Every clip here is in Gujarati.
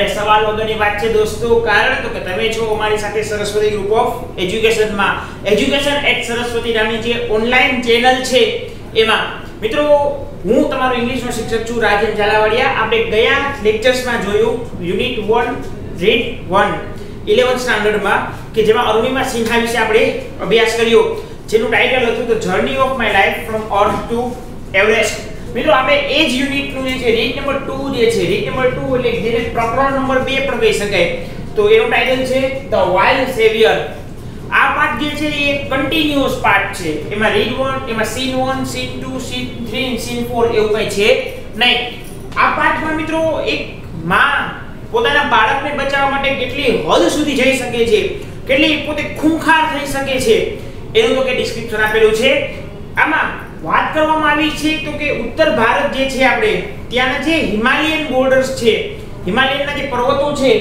અને સવાલ વગરની વાત છે દોસ્તો, કારણ તો કે તમે છો અમારી સાથે સરસ્વતી ગ્રુપ ઓફ એજ્યુકેશનમાં. એજ્યુકેશન@સરસ્વતી નામની જે ઓનલાઈન ચેનલ છે એમાં મિત્રો હું તમારો ઇંગ્લિશનો શિક્ષક છું રાજન ઝાલાવાડિયા. આપણે ગયા લેક્ચર્સમાં જોયું યુનિટ 1 રીડ 1 11th સ્ટાન્ડર્ડમાં કે જેમાં અરુણિમા સિન્હા વિશે આપણે અભ્યાસ કર્યો, જેનું ટાઇટલ હતું the journey of my life from earth two Everest. મિત્રો આપણે એ જ યુનિટનું જે છે રીડ નંબર 2 જે છે રીડ નંબર 2 એટલે જેને પ્રકરણ નંબર 2 પણ કહી શકાય, તો એનું ટાઇટલ છે ધ વાઇલ્ડ સેવિયર. આ પાઠ જે છે એ કન્ટિન્યુઅસ પાઠ છે. એમાં રીડ 1, એમાં સીન 1, સીન 2, સીન 3, સીન 4 એવું કંઈ છે નહીં. આ પાઠમાં મિત્રો એક માં પોતાના બાળકને બચાવવા માટે કેટલી હદ સુધી જઈ શકે છે, કેટલી પોતે ખૂંખાર થઈ શકે છે, એનું તો કે ડિસ્ક્રિપ્શન આપેલું છે. આમાં વાત કરવામાં આવી છે તો કે ઉત્તર ભારત જે છે આપણે ત્યાંના જે હિમાલયન બોર્ડર્સ છે, હિમાલયનના જે પર્વતો છે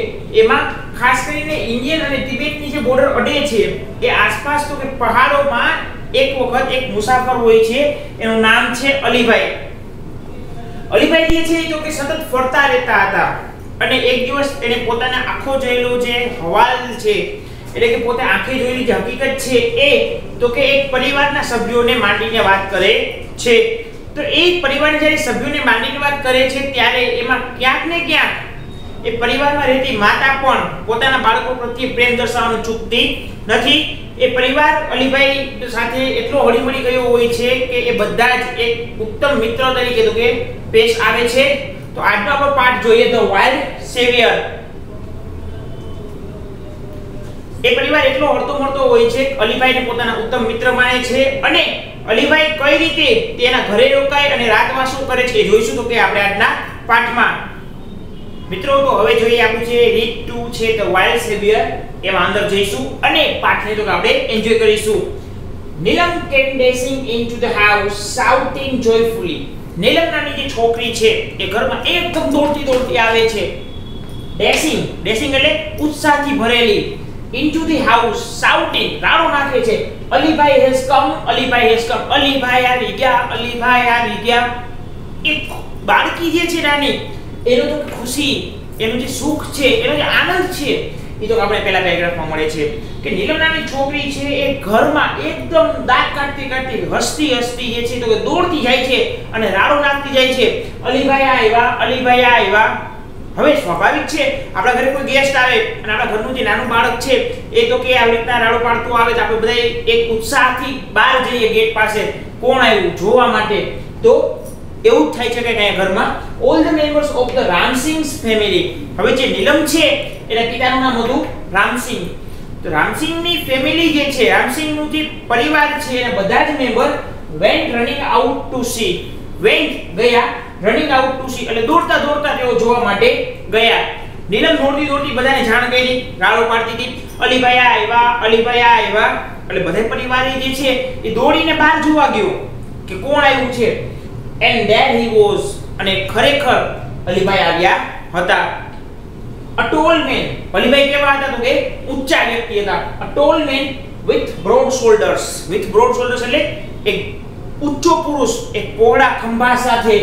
એમાં ખાસ કરીને ઇન્ડિયન અને તિબેટની જે બોર્ડર અડે છે એ આસપાસ તો કે પહાડોમાં એક વખત એક મુસાફર હોય છે, એનું નામ છે અલીભાઈ. અલીભાઈ જે છે તો કે સતત ફરતા રહેતા હતા અને એક દિવસ એને પોતાના આંખો જોયેલો જે હવાલ છે, એટલે કે પોતે આંખે જોયેલી જે હકીકત છે એ તો કે એક પરિવારના સભ્યોને માંડીને વાત કરે છે. તો એ પરિવારના જ્યારે સભ્યોને માંડીને વાત કરે છે ત્યારે એમાં ક્યાંક ને ક્યાંક એ પરિવારમાં રહેતી માતા પણ પોતાના બાળકો પ્રત્યે પ્રેમ દર્શાવવાનું ચૂકતી નથી. એ પરિવાર અલીભાઈ સાથે એટલો હળીમળી ગયો હોય છે કે એ બધા જ એક ઉત્તમ મિત્ર તરીકે તો કે પેશ આવે છે. તો આજનો આપણો પાઠ જોઈએ ધ વાઇલ્ડ સેવિયર. એ પરિવાર એટલો હળતો મળતો હોય છે અલીભાઈને પોતાના ઉત્તમ મિત્ર માને છે અને અલીભાઈ કઈ રીતે તેના ઘરે રોકાય અને રાતવાસો કરે છે એ જોઈશું તો કે આપણે આજના પાઠમાં. મિત્રો તો હવે જોઈએ આપણું છે રીડ 2 છે ધ વાઇલ્ડ સેવિયર, એમાં અંદર જઈશું અને પાઠને તો આપણે એન્જોય કરીશું. Neelam came dashing into the house shouting joyfully. Neelam નામની જે છોકરી છે એ ઘરમાં એકદમ દોડતી દોડતી આવે છે. ડેશિંગ એટલે ઉત્સાહથી ભરેલી. into the house shouting રાડો નાખે છે. Alibhai has come, Alibhai has come, Alibhai આવી ગયા, અલીભાઈ આવી ગયા. એક બાળકી જે છે નાની, એનો તો ખુશી, એનું જે સુખ છે, એનો જે આનંદ છે એ તો આપણે પહેલા પેરેગ્રાફમાં મળે છે કે નીલમ નામની છોકરી છે એ ઘરમાં એકદમ દાંત કાઢતી કાઢતી હસતી હસતી જે છે તો કે દોડતી જાય છે અને રાડો નાખતી જાય છે. અલીભાઈ આવ્યા, અલીભાઈ આવ્યા. હવે સ્વાભાવિક છે આપણા ઘરે કોઈ ગેસ્ટ આવે અને આપણા ઘરનું જે નાનું બાળક છે એ તો કે આવી રીતના રાડો પાડતું આવે તો આપણે બધા એક ઉત્સાહથી બહાર જઈએ ગેટ પાસે, કોણ આવ્યું જોવા માટે. તો એવું જ થાય છે કે કયા ઘરમાં all the members of the Ramsingh's family. હવે જે નીલમ છે એના પિતાનું નામ હતું રામસિંગ. તો રામસિંગની ફેમિલી જે છે, રામસિંગનું જે પરિવાર છે એના બધા જ member went running out to sea. Went ગયા, રનિંગ આઉટ ટુ સી એટલે દોડતા દોડતા તેઓ જોવા માટે ગયા. નીલમ દોડતી દોડતી બધાને જાણ કરી, રાડો પાડતી હતી, અલીભાઈ આવ્યા, અલીભાઈ આવ્યા. એટલે બધા પરિવારે જે છે એ દોડીને બહાર જોવા ગયો કે કોણ આવ્યું છે. એન્ડ ધેર હી વોઝ, અને ખરેખર અલીભાઈ આવ્યા હતા. અ ટોલ મેન, અલીભાઈ કેવા હતા તો કે ઊંચા વ્યક્તિ હતા. A tall main with broad shoulders. With broad shoulders એટલે એક ઊંચો પુરુષ, એક પહોળા ખંભા સાથે.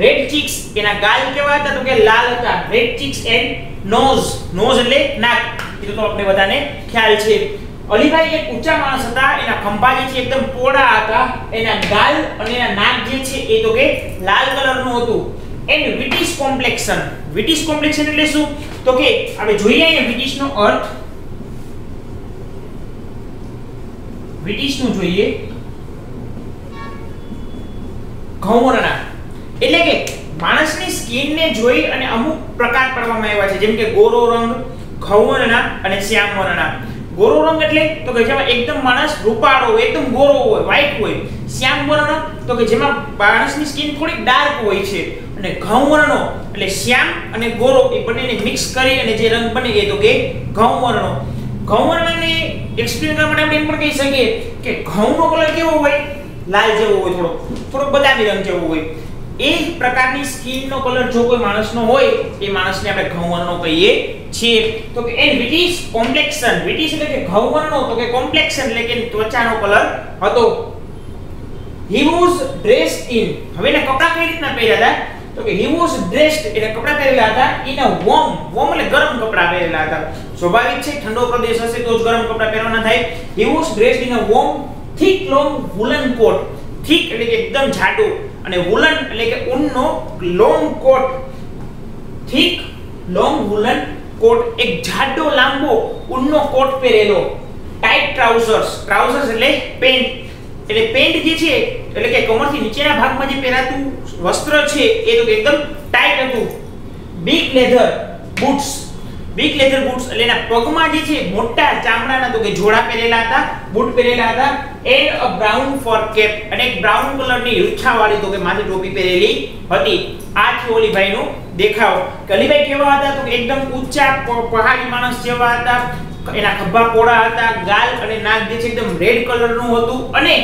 રેડ ચીક્સ, એના ગાલ કેવા હતા તો કે લાલ હતા. Red cheeks and nose, nose એટલે નાક, એ તો આપણે બધાને ખ્યાલ છે. અલીભાઈ એક ઊંચા માણસ હતા, એના ખંભા જે છે એકદમ પહોળા હતા, એના ગાલ અને એના નાક જે છે એ તો કે લાલ કલરનું હતું. And whitish complexion. Whitish complexion એટલે શું તો કે આપણે જોઈએ અહીંયા વિટિશનો અર્થ, વિટિશનું જોઈએ ઘઉંવર્ણા, એટલે કે માણસની સ્કિનને જોઈ અને અમુક પ્રકાર પાડવામાં આવ્યા છે, જેમ કે ગોરો રંગ, ઘઉંવર્ણા અને શ્યામ વર્ણા. ગોરો રંગ એટલે તો કે જેમાં એકદમ માણસ રૂપાળો હોય, એકદમ ગોરો હોય, વ્હાઈટ હોય. શ્યામ વર્ણ તો કે જેમાં માણસની સ્કિન થોડી ડાર્ક હોય છે. અને ઘઉંવર્ણો એટલે શ્યામ અને ગોરો એ બંનેને મિક્સ કરી અને જે રંગ બને એ તો કે ઘઉંવર્ણો. ઘઉંવર્ણને એક્સપ્લેન કરવા માટે આપણે એમ પણ કહી શકીએ કે ઘઉંનો કલર કેવો હોય, લાલ જેવો હોય, થોડો બદામી રંગ જેવો હોય. એ પ્રકારની સ્કિનનો કલર જો કોઈ માણસનો હોય એ માણસને આપણે ઘઉંવર્ણો કહીએ છીએ. તો કે એન્ડ વિટિશ કોમ્પ્લેક્શન. વિટિશ એટલે કે ઘઉંવર્ણો, તો કે કોમ્પ્લેક્શન એટલે કે ત્વચાનો કલર હતો. He was dressed in, હવે એને કપડા કઈ રીતના પહેર્યા હતા તો કે he was dressed એટલે કપડા પહેરેલા હતા in a warm એટલે ગરમ કપડા પહેરેલા હતા. સ્વાભાવિક છે ઠંડો પ્રદેશ હશે તો જ ગરમ કપડા પહેરવાના થાય. he was dressed in a warm thick long woolen coat. thick એટલે કે એકદમ જાડો અને woolen એટલે કે ઊનનો long coat. thick long woolen coat એક જાડો લાંબો ઊનનો કોટ પહેરેલો. ટાઇટ ટ્રાઉઝર્સ એટલે પેન્ટ એટલે પેન્ટ જે છે એટલે કે કમરથી નીચેના ભાગમાં જે પહેરાતું વસ્ત્ર છે એ તો એકદમ ટાઇટ હતું. બિગ લેધર બૂટ્સ એટલે એના પગમાં જે છે મોટા ચામડાના તો કે જોડા પહેરેલા હતા, બૂટ પહેરેલા હતા. And a brown fur cap અને એક બ્રાઉન કલરની રૂછાવાળી તો કે માથે ટોપી પહેરેલી હતી. આ છે અલીભાઈનો દેખાવ. કે અલીભાઈ કેવા હતા તો કે એકદમ ઊંચા પહાડી માણસ જેવા હતા. એના ખભા પોળા હતા, ગાલ અને નાક જે છે એકદમ રેડ કલરનું હતું અને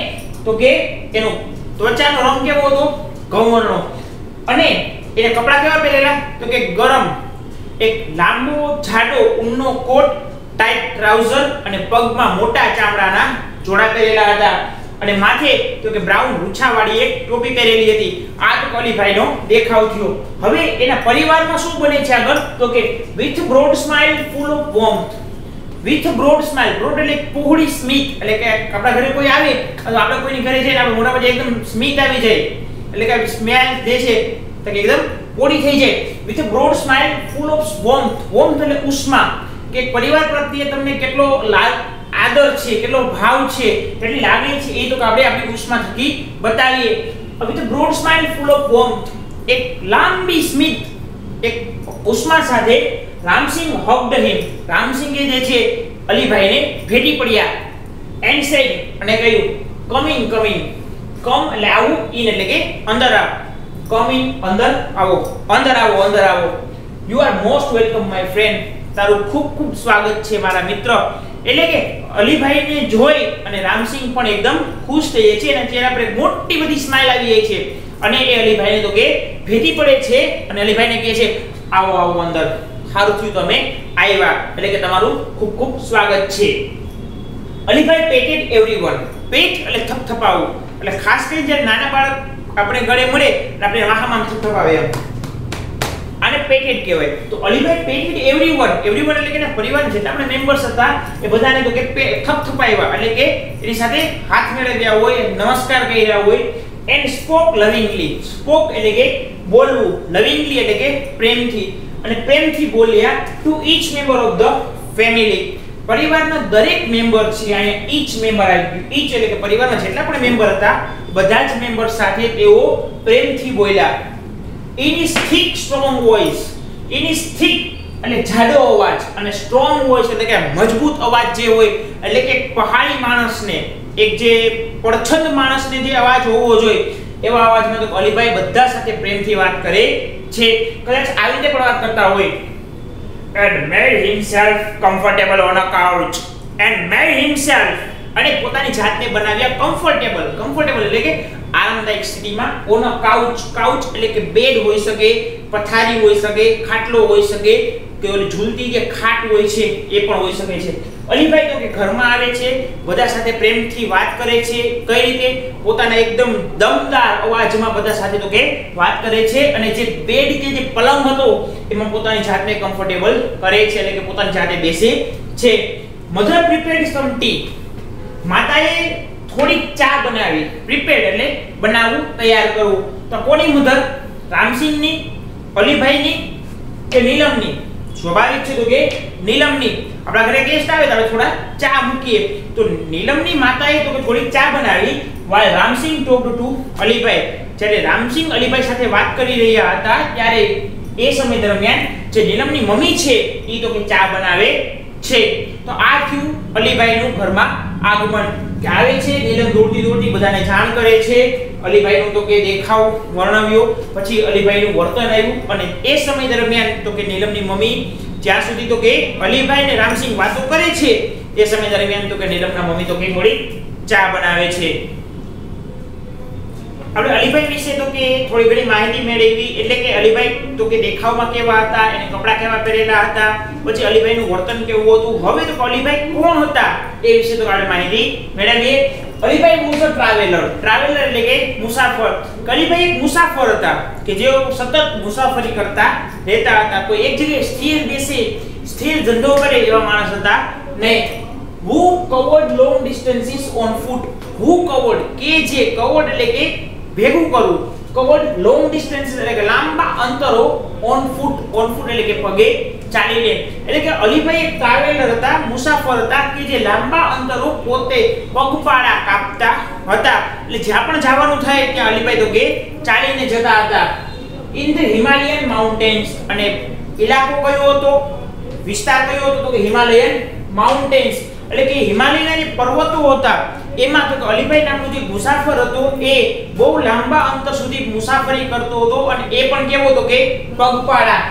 તો કે એનો ત્વચાનો રંગ કેવો હતો ઘઉંવર્ણનો. અને એને કપડા કેવા પહેરેલા તો કે ગરમ એક લાંબો જાડો ઊનનો કોટ, ટાઇટ ટ્રાઉઝર અને પગમાં મોટા ચામડાના જોડા પહેરેલા હતા અને માથે તો કે બ્રાઉન રૂછાવાળી એક ટોપી પહેરેલી હતી. આ તો અલીભાઈનો દેખાવ થયો. હવે એના પરિવારમાં શું બને છે આગળ તો કે with broad smile full of warmth. with broad smile broad એટલે પહોળી સ્મિત એટલે કે આપણા ઘરે કોઈ આવે તો આપણે કોઈની ઘરે જઈને આપણે મોઢા પર એકદમ સ્મિત આવી જાય એટલે કે સ્માઈલ જે છે તો કે એકદમ પહોળી થઈ જાય. with a broad smile full of warmth એટલે ઉષ્મા કે પરિવાર પ્રત્યે તમને કેટલો આદર છે, કેટલો ભાવ છે, કેટલી લાગણી છે એ તો આપણે આપણી ઉષ્મા થકી બતાવીએ. with a broad smile full of warmth એક લાંબી સ્મિત એક ઉષ્મા સાથે રામસિંહ hugged him. રામસિંહે જે છે અલીભાઈને ભેટી પડ્યા. and said અને કહ્યું કમ એટલે આવું, ઇન એટલે કે અંદર આવ. અંદર આવો. you are most welcome my friend. તારું ખૂબ સ્વાગત છે મારા મિત્ર. એટલે કે અલીભાઈને જોઈ અને રામસિંહ પણ એકદમ ખુશ થઈ જાય છે અને ચહેરા પર મોટી બધી સ્માઈલ આવી જાય છે અને એ અલીભાઈને તો કે ભેટી પડે છે અને અલીભાઈને કહે છે આવો અંદર. સારું થયું તમે આવ્યા એટલે કે તમારું ખૂબ સ્વાગત છે. અલીભાઈ પેટેડ એવરીવન. પેટ એટલે થપથપાવું એટલે ખાસ કરીને જ્યારે નાના બાળક આપણે ગળે મળે આપણે વાહામાં થપથપાવે એમ આને પેટેડ કહેવાય. તો અલીભાઈ પેટેડ એવરીવન એટલે કે પરિવાર જેટલા આપણે મેમ્બર્સ હતા એ બધાને તો કે થપથપાવ્યા એટલે કે એની સાથે હાથ મેળવ્યા હોય, નમસ્કાર કર્યા હોય. And spoke લવિંગલી. સ્પોક એટલે કે બોલવું, લવિંગલી એટલે કે પ્રેમથી અને પ્રેમથી બોલ્યા to each member of the family. પરિવારના દરેક મેમ્બર છે અહીંયા ઈચ મેમ્બર આવી ગયું. ઈચ એટલે કે પરિવારના જેટલા પણ મેમ્બર હતા બધા જ મેમ્બર સાથે તેઓ પ્રેમથી બોલ્યા. in his thick strong voice. એટલે જાડો અવાજ અને સ્ટ્રોંગ વોઇસ એટલે કે મજબૂત અવાજ જે હોય એટલે કે પહાડી માણસને એક જે પડછંદ માણસને જે અવાજ હોવો જોઈએ એવા અવાજમાં તો અલીભાઈ બધા સાથે પ્રેમથી વાત કરે છે. કદાચ આવી રીતે પણ વાત કરતા હોય and made himself comfortable on a couch. અને પોતાની જાતને બનાવ્યા કમ્ફર્ટેબલ એટલે કે આરામદાયક સ્થિતિમાં. ઓન અ કાઉચ એટલે કે બેડ હોઈ શકે, પથારી હોઈ શકે, ખાટલો હોઈ શકે કે ઓલી ઝૂલતી જે ખાટ હોય છે એ પણ હોઈ શકે છે. અલીભાઈ તો કે ઘરમાં આવે છે, બધા સાથે પ્રેમથી વાત કરે છે. કઈ રીતે? પોતાના એકદમ દમદાર અવાજમાં બધા સાથે તો કે વાત કરે છે અને જે બેડ કે જે પલંગ હતો એમાં પોતાની જાતને કમ્ફર્ટેબલ કરે છે એટલે કે પોતાની જાતે બેસે છે. મધર પ્રિપેર્ડ સમ ટી. માતાએ થોડીક ચા બનાવી. પ્રિપેર્ડ એટલે બનાવવું, તૈયાર કરવું. તો કોની મધર? રામસિંહની, અલીભાઈની કે નીલમની? સ્વાભાવિક છે તો કે નીલમની. આપણા ઘરે ગેસ્ટ આવે તો આપણે થોડા ચા મૂકીએ તો નીલમની માતાએ તો કે થોડીક ચા બનાવી. while Ramsingh talked to Alibhai. જ્યારે રામસિંહ અલીભાઈ સાથે વાત કરી રહ્યા હતા ત્યારે એ સમય દરમિયાન જે નીલમની મમ્મી છે એ તો કે ચા બનાવે છે. તો આ થયું અલીભાઈનું ઘરમાં આગમન. કે આવે છે નીલમ દોડતી બધાને જાણ કરે છે. અલીભાઈનું તો કે દેખાવ વર્ણવ્યો, પછી અલીભાઈનું વર્તન આવ્યું અને એ સમય દરમિયાન તો કે નીલમની મમ્મી જ્યાં સુધી તો કે અલીભાઈ અને રામસિંહ વાતો કરે છે એ સમય દરમિયાન તો કે નીલમના મમ્મી તો કે થોડી ચા બનાવે છે. આપણે અલીભાઈ વિશે તો કે થોડી ઘણી માહિતી મેળવી, એટલે કે અલીભાઈ તો કે દેખાવમાં કેવા હતા, એને કપડા કેવા પહેરેલા હતા, પછી અલીભાઈનું વર્તન કેવું હતું. હવે તો અલીભાઈ કોણ હતા એ વિશે તો આપણે માહિતી મેળવીએ. Alibhai was a traveller. Traveller એટલે કે મુસાફર. અલીભાઈ એક મુસાફર હતા કે જેઓ સતત મુસાફરી કરતા રહેતા હતા. કોઈ એક જગ્યાએ સ્થિર બેસે, સ્થિર ધંધો કરે એવા માણસ હતા નહીં. who covered long distances on foot. who covered કે જે covered એટલે કે ભેગું કરવું, covered long distances એટલે કે લાંબા અંતરો on foot એટલે કે પગે ચાલીને. એટલે કે અલીભાઈ એક ટ્રાવેલર હતા, મુસાફર હતા કે જે લાંબા અંતરો પોતે પગપાળા કાપતા હતા. એટલે જ્યાં પણ જવાનું થાય ત્યાં અલીભાઈ તો કે ચાલીને જતા હતા. in the Himalayan mountains. અને ઇલાકો કયો હતો, વિસ્તાર કયો હતો તો કે હિમાલયન માઉન્ટેન્સ. એટલે કે હિમાલયના જે પર્વતો હતા એમાં તો અલીભાઈ નામનો જે મુસાફર હતો એ બહુ લાંબા અંતર સુધી મુસાફરી કરતો હતો, અને એ પણ કેવો હતો કે પગપાળા.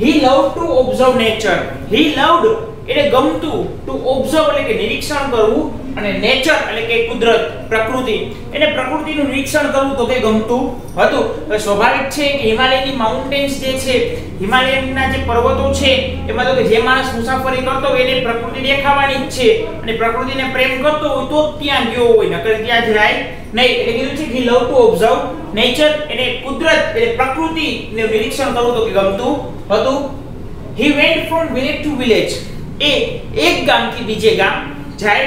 he loved to observe nature. he loved એટલે ગમતું, to observe એટલે કે નિરીક્ષણ કરવું, અને નેચર એટલે કે કુદરત, પ્રકૃતિ, એટલે પ્રકૃતિનું નિરીક્ષણ કરવું તો કે ગમતું હતું. તો સ્વાભાવિક છે કે હિમાલયની માઉન્ટેન્સ જે છે, હિમાલયના જે પર્વતો છે એમાં તો કે જે માણસ મુસાફરી કરતો હોય એને પ્રકૃતિ દેખાવાની જ છે, અને પ્રકૃતિને પ્રેમ કરતો હોય તો ત્યાં ગયો હોય, નકર ત્યાં જાય નહીં. એટલે કીધું છે કે he loved to observe nature, એટલે કુદરત એટલે પ્રકૃતિનું નિરીક્ષણ કરવું તો કે ગમતું હતું. he went from village to village. એ એક ગામથી બીજે ગામ જાય.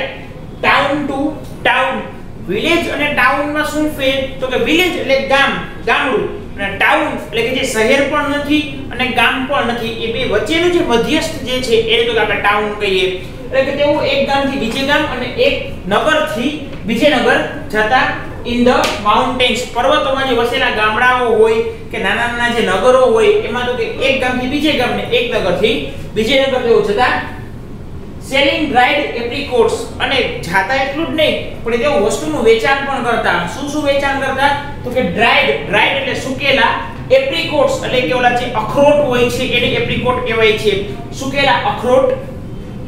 Town to town. વિલેજ અને ટાઉન માં શું ફેર તો કે વિલેજ એટલે ગામ, ગામડું, અને ટાઉન એટલે કે જે શહેર પણ નથી અને ગામ પણ નથી, એ બે વચ્ચેનું જે મધ્યસ્થ જે છે એને તો આપણે ટાઉન કહીએ. એટલે કે તેઓ એક ગામથી બીજે ગામ અને એક નગરથી બીજે નગર જતા. In the mountains. પર્વતોમાં જે વસેલા ગામડાઓ હોય કે નાના નાના જે નગરો હોય એમાં તો કે એક ગામથી બીજે ગામ ને એક નગરથી બીજે નગર તેઓ જતા. Selling dried apricots. અને જાતા એટલું જ નહીં પણ તેઓ વસ્તુનું વેચાણ પણ કરતા. શું વેચાણ કરતા તો કે ડ્રાઈડ એટલે સુકેલા, એપ્રિકોટ્સ એટલે કે ઓલા જે અખરોટ હોય છે એને એપ્રિકોટ કહેવાય છે, સુકેલા અખરોટ.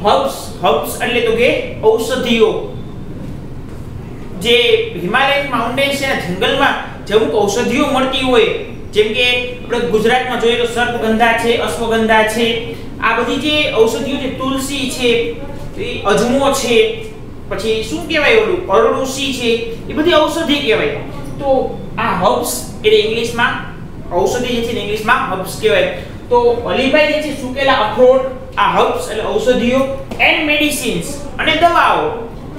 હર્બ્સ એટલે તો કે ઔષધિઓ. જે હિમાલયન માઉન્ટેન્સ છે જંગલમાં જે અમુક ઔષધિઓ મળતી હોય, જેમ કે આપણે ગુજરાતમાં જોઈએ તો સર્પગંધા છે, અશ્વગંધા છે, આ બધી જે ઔષધિઓ છે, તુલસી છે, અજમો છે, પછી શું કહેવાય ઓલું અરડુસી છે, એ બધી ઔષધિ કહેવાય. તો આ હર્બ્સ એટલે ઇંગ્લિશમાં ઔષધિ જે છે ને ઇંગ્લિશમાં હર્બ્સ કહેવાય. તો અલીભાઈ જે છે સુકેલા અખરોટ, આ હર્બ્સ એટલે ઔષધિઓ, એન્ડ મેડિસિન્સ અને દવાઓ.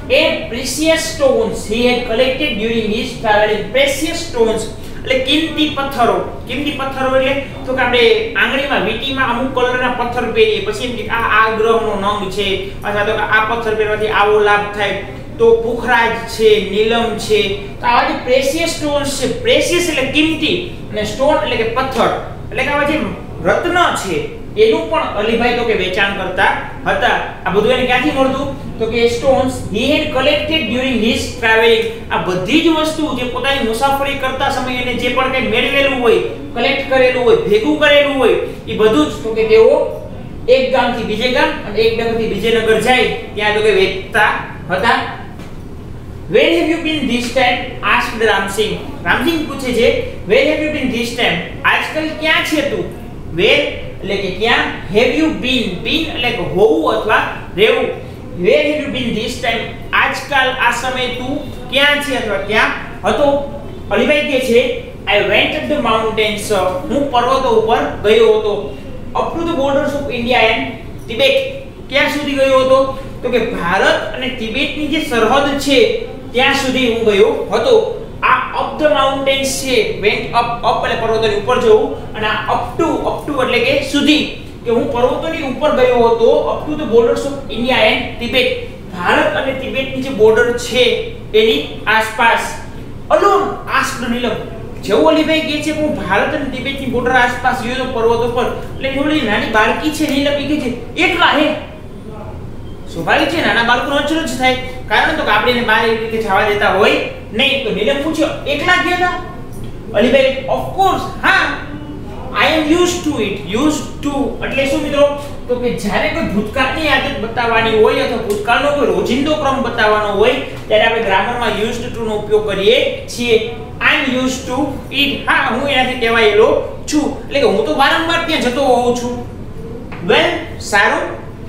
એ precious stones he had collected during his traveling. Precious stones એટલે કિંમતી પથ્થરો. કિંમતી પથ્થરો એટલે તો કે આપણે આંગળીમાં વીંટીમાં અમુક કલરના પથ્થર પહેરીએ, પછી એમ કે આ ગ્રહનો નંગ છે, અથવા તો આ પથ્થર પહેરવાથી આવો લાભ થાય, તો પુખરાજ છે, નીલમ છે. તો આવા જે પ્રેશિયસ સ્ટોન્સ છે, પ્રેશિયસ એટલે કિંમતી અને સ્ટોન એટલે કે પથ્થર, એટલે કે આવા જે રત્ન છે એનું પણ અલીભાઈ તો કે વેચાણ કરતા હતા. આ બધું એને ક્યાંથી મળતું તો કે stones he had collected during his traveling. આ બધી જ વસ્તુ જે પોતાની મુસાફરી કરતા સમયે એને જે પણ કંઈ મેળવેલું હોય, કલેક્ટ કરેલું હોય, ભેગું કરેલું હોય, એ બધું જ તો કે તેઓ એક ગામથી બીજે ગામ અને એક નગરથી બીજે નગર જાય ત્યાં તો કે વેચતા હતા. Where have you been this time? asked Ramsing. Ramsing પૂછે છે where have you been this time? આજકાલ ક્યાં છે તું? Where એટલે કે ક્યાં, have you been એટલે કે હોવું અથવા રહેવું. Where have you been this time? આજકાલ આ સમય તું ક્યાં છે અથવા ક્યાં હતો. અલીભાઈ કહે છે I went up the mountains. હું પર્વતો ઉપર ગયો હતો. up to the borders of India and Tibet. ક્યાં સુધી ગયો હતો તો કે ભારત અને તિબેટની જે સરહદ છે ત્યાં સુધી હું ગયો હતો. આ અપ ધ માઉન્ટેન્સ છે, વેન્ટ અપ એટલે પર્વતોની ઉપર જવું, અને આ અપ ટુ એટલે કે સુધી, કે હું પર્વતોની ઉપર ગયો હતો. Up to the borders of India and Tibet. Bharat અને તિબેટની જે બોર્ડર છે એની આસપાસ. અલોન આસ્ક્ડ નીલમ. જેવું અલીભાઈ કહે છે હું ભારત અને તિબેટની બોર્ડર આસપાસ ગયો તો પર્વતો પર, એટલે થોડી નાની બાળકી છે નીલમ કહે છે એકલા હે. સ્વાભાવિક છે નાના બાળકોનો અચરજ થાય, કારણ તો કે આપણે એને બહાર એવી રીતે જવા દેતા હોય નહીં. તો નીલમ પૂછ્યો એકલા ગયા હતા? અલીભાઈ ઓફ કોર્સ હા, I am used to it. used to એટલે શું મિત્રો તો કે જ્યારે કોઈ ભૂતકાળની આદત બતાવવાની હોય અથવા ભૂતકાળનો કોઈ રોજિંદો ક્રમ બતાવવાનો હોય ત્યારે આપણે ગ્રામરમાં used to નો ઉપયોગ કરીએ છીએ. I am I am use to it. હા, હું એનાથી ટેવાયેલો છું, એટલે કે હું તો વારંવાર ત્યાં જતો હોઉં છું. વેલ, સારું.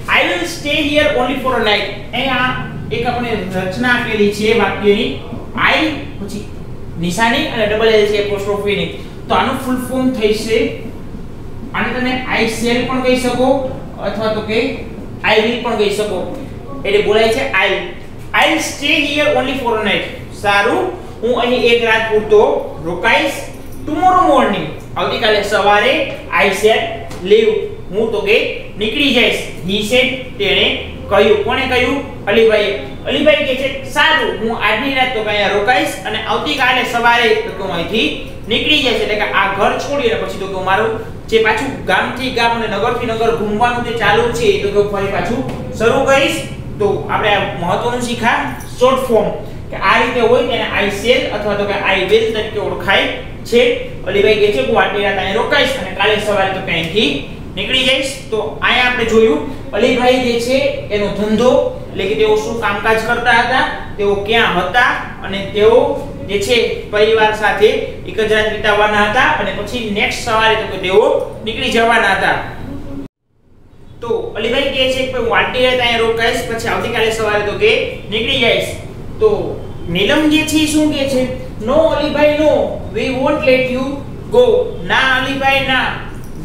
I will stay here only for a night. અહીંયા એક આપણે રચના આપેલી છે વાક્યની. આઈ પછી નિશાની અને ડબલ એલ છે એપોસ્ટ્રોફીની. તો આનું ફૂલ ફોર્મ થશે, આને તમે આઈ શેલ પણ કહી શકો અથવા તો કે આઈ વિલ પણ કહી શકો. એટલે બોલાય છે I stay here only for a night. સારું, હું અહીં એક રાત પૂરતો રોકાઈશ. ટુમોરો મોર્નિંગ, આવતીકાલે સવારે આઈ શેલ લીવ, હું તો કે નીકળી જઈશ. હી સેડ, તેણે કહ્યું. કોણે કહ્યું? અલીભાઈએ. અલીભાઈ કહે છે સારું, હું આજની રાત તો અહીંયા રોકાઈશ અને આવતીકાલે સવારે તો હું અહીંથી નીકળી જઈશ. એટલે કે આ ઘર છોડીને પછી તો મારું જે પાછું ગામથી ગામ અને નગરથી નગર ઘૂમવાનું જે ચાલુ છે એ તો ફરી પાછું શરૂ કરીશ. તો આપણે આ મહત્વનું શીખા શોર્ટ ફોર્મ કે આ રીતે હોય તેને આઈ શેલ અથવા તો કે આઈ વિલ તરીકે ઓળખાય છે. અલીભાઈ કહે છે હું આજની રાત અહીંયા રોકાઈશ અને કાલે સવારે તો અહીંથી નીકળી જઈશ. તો અહીંયા આપણે જોયું અલીભાઈ જે છે એનો ધંધો, એટલે કે તેઓ શું કામકાજ કરતા હતા, તેઓ ક્યાં હતા અને તેઓ જે છે પરિવાર સાથે એક જ રાત વિતાવવાના હતા અને પછી નેક્સ્ટ સવારે તો કે તેઓ નીકળી જવાના હતા. તો અલીભાઈ કહે છે કે હું આજની રાત અહીંયા રોકાઈશ, પછી આવતીકાલે સવારે તો કે નીકળી જઈશ. તો નીલમ જે છે શું કહે છે? No Alibhai no, we won't let you go. ના અલીભાઈ ના,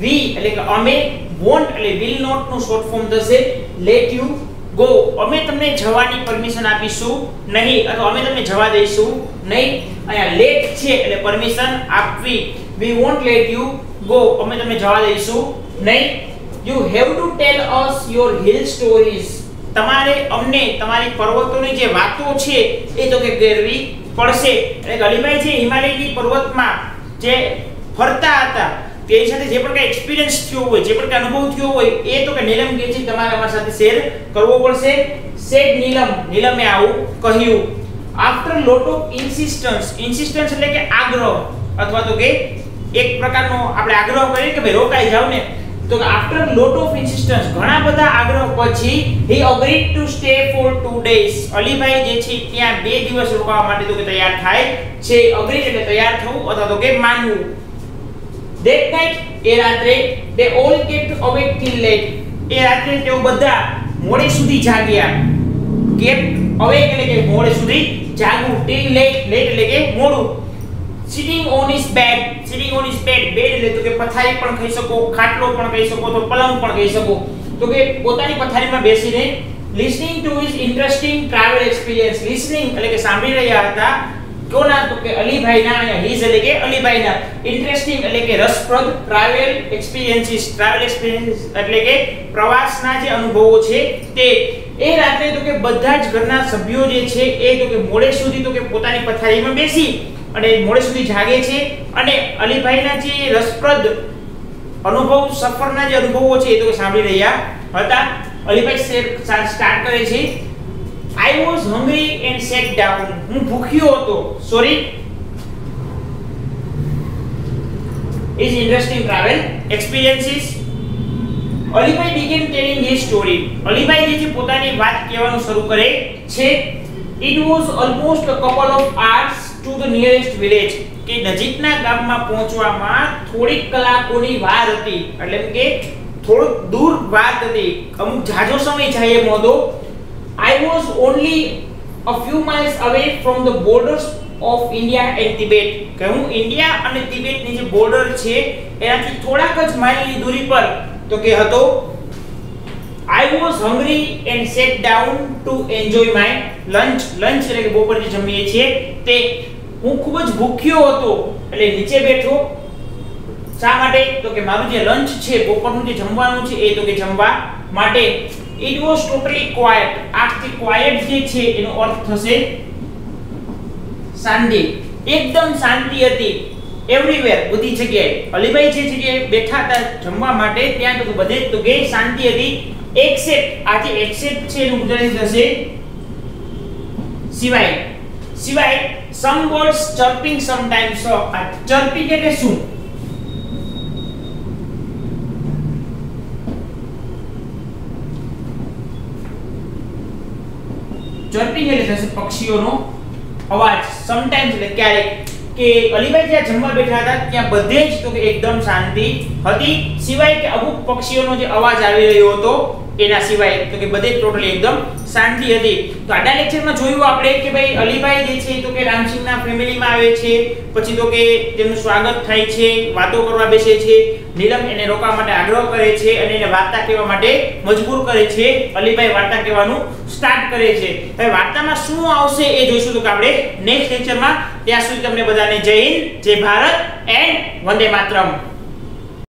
વી એટલે કે અમે, વોન્ટ એટલે વિલ નોટ નું શોર્ટ ફોર્મ થશે લેટ યુ ગો. અમે તમને જવાની પરમિશન આપીશું નહીં અથવા અમે તમને જવા દઈશું નહીં. અહીંયા લેટ છે એટલે પરમિશન આપવી. We won't let you go, અમે તમને જવા દઈશું નહીં. You have to tell us your hill stories. તમારે અમને તમારી પર્વતોની જે વાતો છે એ તો કે કહેવી પડશે. એટલે અલીભાઈ છે હિમાલયની પર્વતમાં જે ફરતા હતા તેની સાથે જે પણ કઈ એક્સપિરિયન્સ થયો હોય, જે પણ કઈ અનુભવ થયો હોય એ તો કે નીલમ કહે છે તમારે અમારી સાથે શેર કરવો પડશે. સેડ નીલમ, નીલમે આવું કહ્યું. આફ્ટર લોટ ઓફ ઇન્સિસ્ટન્સ, ઇન્સિસ્ટન્સ એટલે કે આગ્રહ અથવા તો કે એક પ્રકારનો આપણે આગ્રહ કરીએ કે ભાઈ રોકાઈ જાવ ને, તો કે આફ્ટર લોટ ઓફ ઇન્સિસ્ટન્સ ઘણા બધા આગ્રહ પછી he agreed to stay for 2 days. Alibhai જે છે ત્યાં 2 દિવસ રોકાવા માટે તો કે તૈયાર થાય છે. અગ્રીડ એટલે તૈયાર થવું અથવા તો કે માનવું. That night, એ રાત્રે they all kept awake till late. એ રાત્રે તેઓ બધા મોડે સુધી જાગ્યા. kept awake એટલે કે મોડે સુધી જાગવું. till late, late એટલે કે મોડું. sitting on his bed, sitting on his bed, bed એટલે તો કે પથારી પણ કહી શકો, ખાટલો પણ કહી શકો, તો પલંગ પણ કહી શકો. તો કે પોતાની પથારીમાં બેસીને listening to his interesting travel experience. listening એટલે કે સાંભળી રહ્યા હતા. કોના? તો કે અલીભાઈના. અહીંયા હિઝ એટલે કે અલીભાઈના. ઇન્ટરેસ્ટિંગ એટલે કે રસપ્રદ. ટ્રાવેલ એક્સપિરિયન્સીસ, ટ્રાવેલ એક્સપિરિયન્સ એટલે કે પ્રવાસના જે અનુભવો છે તે. એ રાત્રે તો કે બધા જ ઘરના સભ્યો જે છે એ તો કે મોડે સુધી તો કે પોતાની પથારીમાં બેસી અને મોડે સુધી જાગે છે અને અલીભાઈના જે રસપ્રદ અનુભવ, સફરના જે અનુભવો છે એ તો કે સાંભળી રહ્યા હતા. અલીભાઈ સ્ટાર્ટ કરે છે I was hungry and sat down. હું ભૂખ્યો હતો. Sorry. Is interesting travel experiences. Alibhai began telling his story. Alibhai જે છે પોતાની વાત કહેવાનું શરૂ કરે છે. It was almost a couple of hours to the nearest village. કે નજીકના ગામમાં પહોંચવામાં થોડીક કલાકોની વાર હતી. એટલે કે થોડુંક દૂર વાત હતી. અમુક જાજો સમય જાય એમ હતો. I was only a few miles away from the borders of India and Tibet. કે હું ઇન્ડિયા અને તિબેટની જે બોર્ડર છે એનાથી થોડાક જ માઇલની દૂરી પર તો કે હતો. I was hungry and sat down to enjoy my lunch. lunch એટલે કે બપોર જે જમીએ છીએ તે. હું ખૂબ જ ભૂખ્યો હતો એટલે નીચે બેઠો. શા માટે? તો કે મારું જે લંચ છે, બપોરનું જે જમવાનું છે એ તો કે જમવા માટે. It was totally quiet. આખી quiet જે છે એનો અર્થ થશે શાંતિ. એકદમ શાંતિ હતી. એવરીવેર, બધી જગ્યાએ. અલીભાઈ જે જગ્યાએ બેઠા હતા જમવા માટે ત્યાં તો બધે તો કે શાંતિ હતી. એક્સેપ્ટ, આ જે એક્સેપ્ટ છે એનું ગુજરાતી થશે સિવાય. સિવાય some birds chirping sometimes. So આ chirping એટલે શું? ચર્પિંગ એટલે થશે પક્ષીઓનો અવાજ. સમટાઈમ્સ એટલે ક્યારેક, કે અલીભાઈ જ્યાં જમવા બેઠા હતા ત્યાં બધે જ તો કે એકદમ શાંતિ હતી, સિવાય કે અમુક પક્ષીઓનો જે અવાજ આવી રહ્યો હતો એના સિવાય તો કે બધે ટોટલી એકદમ શાંતિ હતી. તો આડા લેક્ચરમાં જોયું આપણે કે ભાઈ અલીભાઈ જે છે તો કે રામસિંહના ફેમિલીમાં આવે છે, પછી તો કે તેમનું સ્વાગત થાય છે, વાતો કરવા બેસે છે, નીલમ એને રોકવા માટે આગ્રહ કરે છે અને એને વાર્તા કહેવા માટે મજબૂર કરે છે. અલીભાઈ વાર્તા કહેવાનું સ્ટાર્ટ કરે છે. હવે વાર્તામાં શું આવશે એ જોઈશું તો કે આપણે નેક્સ્ટ લેક્ચરમાં. ત્યાં સુધી તમને બધાને જય હિન્દ, જય ભારત એન્ડ વંદે માતરમ.